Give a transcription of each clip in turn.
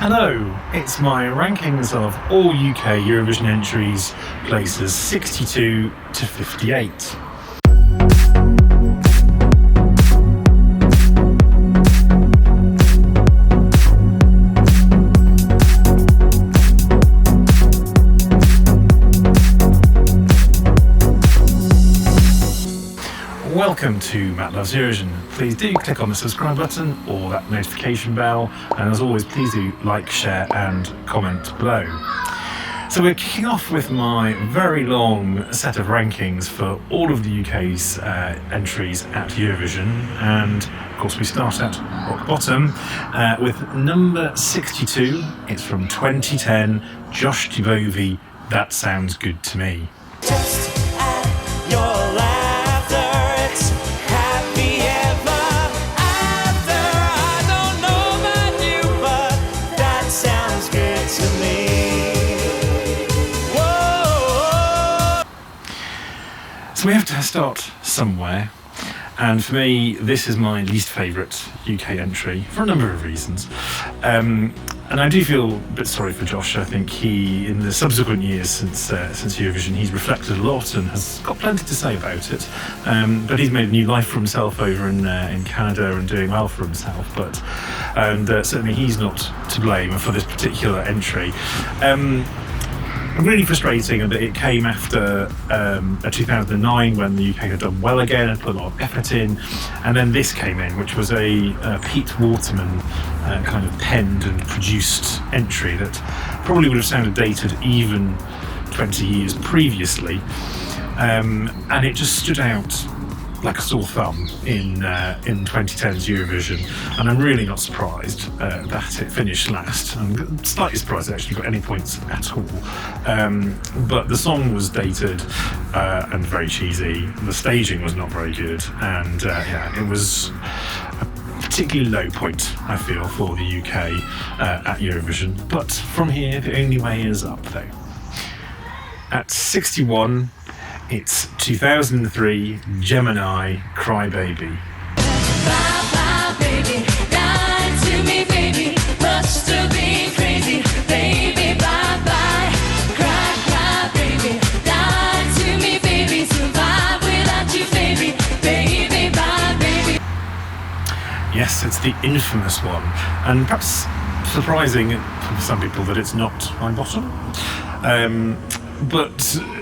Hello, it's my rankings of all UK Eurovision entries, places 62 to 58. Welcome to Matt Loves Eurovision. Please do click on the subscribe button or that notification bell, and as always, please do like, share and comment below. So we're kicking off with my very long set of rankings for all of the UK's entries at Eurovision, and of course we start at rock bottom with number 62. It's from 2010, Josh Tivovi, That Sounds Good to Me. Just add your laughter, it's happy ever after. I don't know about you, but that sounds good to me. Whoa. So we have to start somewhere, and for me this is my least favourite UK entry for a number of reasons. And I do feel a bit sorry for Josh. I think he, in the subsequent years since Eurovision, he's reflected a lot and has got plenty to say about it. But he's made a new life for himself over in Canada and doing well for himself. And certainly he's not to blame for this particular entry. Really frustrating that it came after 2009 when the UK had done well again and put a lot of effort in, and then this came in, which was a Pete Waterman kind of penned and produced entry that probably would have sounded dated even 20 years previously, and it just stood out like a sore thumb in 2010's Eurovision, and I'm really not surprised that it finished last. I'm slightly surprised it actually got any points at all. But the song was dated and very cheesy. The staging was not very good, and it was a particularly low point, I feel, for the UK at Eurovision. But from here, the only way is up, though. At 61. It's 2003, Gemini, Cry Baby. Bye bye baby, lie to me baby, must have been crazy, baby bye bye, cry baby, lie to me baby, survive without you baby, baby bye baby. Yes, it's the infamous one, and perhaps surprising for some people that it's not my bottom. But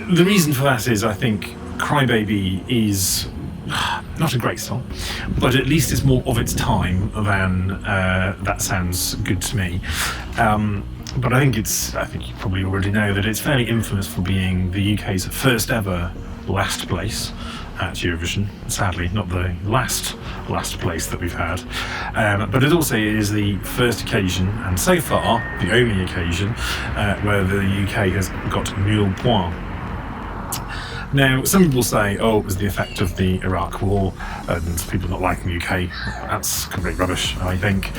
the reason for that is I think Cry Baby is not a great song, but at least it's more of its time than That Sounds Good to Me. But I think you probably already know that it's fairly infamous for being the UK's first ever last place at Eurovision. Sadly, not the last place that we've had. But it also is the first occasion, and so far the only occasion, where the UK has got nul point. Now, some people say, it was the effect of the Iraq War and people not liking the UK. That's complete rubbish, I think.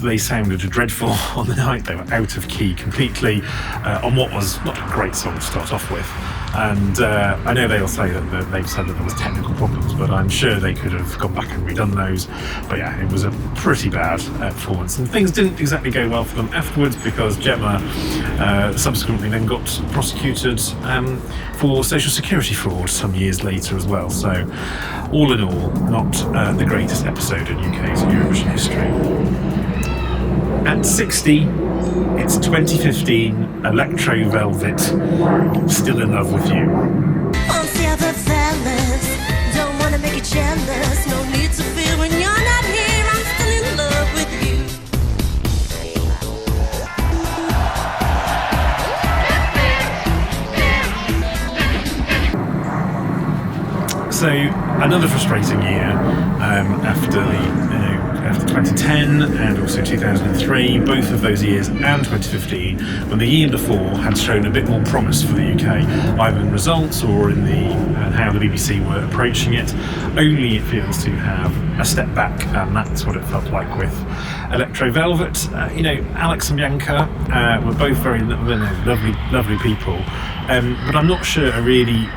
They sounded dreadful on the night. They were out of key completely on what was not a great song to start off with. And I know they'll say that they've said that there was technical problems, but I'm sure they could have gone back and redone those. But yeah, it was a pretty bad performance, and things didn't exactly go well for them afterwards, because Gemma subsequently then got prosecuted for social security fraud some years later as well. So all in all, not the greatest episode in UK's Eurovision history. At 60, it's 2015, Electro Velvet, Still in Love with You. On the other fellas, don't wanna make you jealous. No need to fear when you're not here. I'm still in love with you. So another frustrating year after 2010 and also 2003, both of those years, and 2015, when the year before had shown a bit more promise for the UK, either in results or in how the BBC were approaching it. Only it feels to have a step back, and that's what it felt like with Electro Velvet. Alex and Bianca were both very lovely people, but I'm not sure a really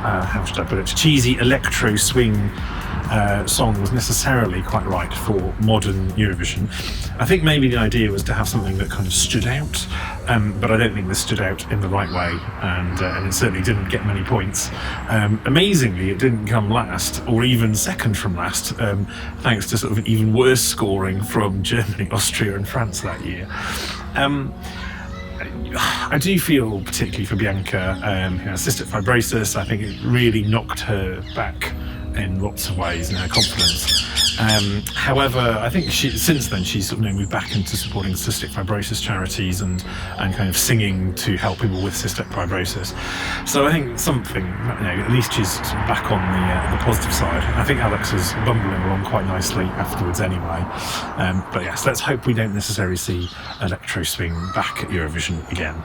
how should I put it, cheesy electro swing song was necessarily quite right for modern Eurovision. I think maybe the idea was to have something that kind of stood out, but I don't think this stood out in the right way, and it certainly didn't get many points. Amazingly, it didn't come last, or even second from last, thanks to sort of even worse scoring from Germany, Austria and France that year. I do feel particularly for Bianca, who has cystic fibrosis. I think it really knocked her back in lots of ways in her confidence. However, I think since then she's sort of moved back into supporting cystic fibrosis charities and kind of singing to help people with cystic fibrosis. So I think something, at least she's sort of back on the positive side. I think Alex is bumbling along quite nicely afterwards anyway. But yes, let's hope we don't necessarily see electro swing back at Eurovision again.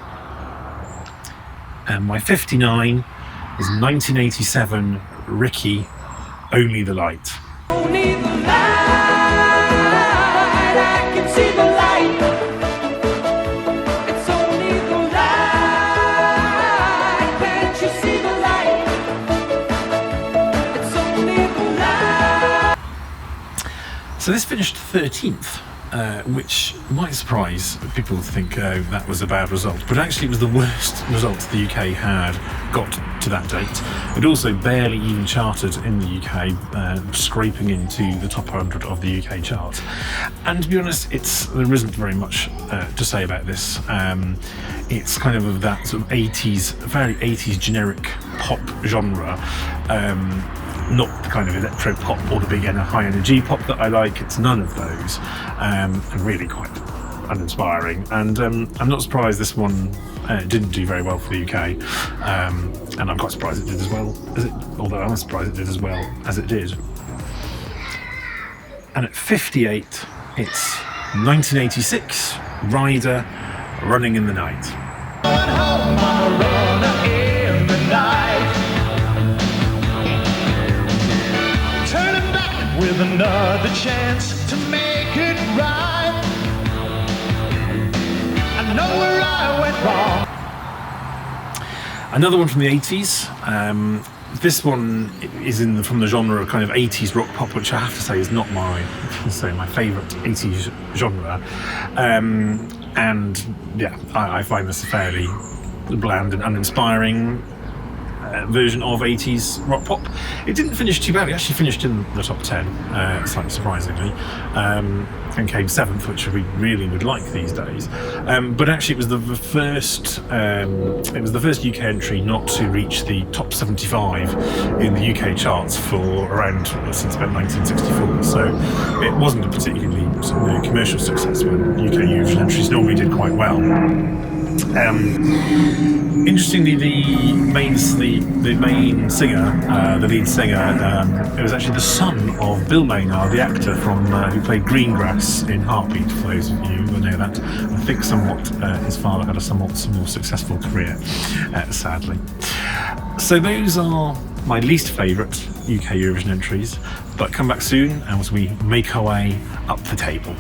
My 59 is 1987 Ricky, Only the Light. Only the light, I can see the light. It's only the light, can't you see the light? It's only the light. So this finished 13th, which might surprise people to think that was a bad result, but actually it was the worst result the UK had got to that date. It also barely even charted in the UK, scraping into the top 100 of the UK charts. And to be honest, there isn't very much to say about this. It's kind of that sort of 80s, very 80s generic pop genre. Not the kind of electro pop or the big high energy pop that I like. It's none of those, and really quite uninspiring. And I'm not surprised this one didn't do very well for the UK, and I'm quite surprised it did as well as it. Although I'm surprised it did as well as it did. And at 58, it's 1986 Ryder, Running in the Night. With another chance to make it right. I know where I went wrong. Another one from the 80s. This one is from the genre of kind of 80s rock pop, which I have to say is not my favourite 80s genre. And yeah, I find this a fairly bland and uninspiring version of 80s rock pop. It didn't finish too bad. It actually finished in the top 10, slightly surprisingly, and came 7th, which we really would like these days. But actually, it was the first UK entry not to reach the top 75 in the UK charts for around since about 1964. So it wasn't a particularly commercial success when UK Eurovision entries normally did quite well. Interestingly, the main singer, the lead singer, it was actually the son of Bill Maynard, the actor who played Greengrass in Heartbeat, for those of you who know that. I think his father had a somewhat more successful career, sadly. So those are my least favourite UK Eurovision entries, but come back soon as we make our way up the table.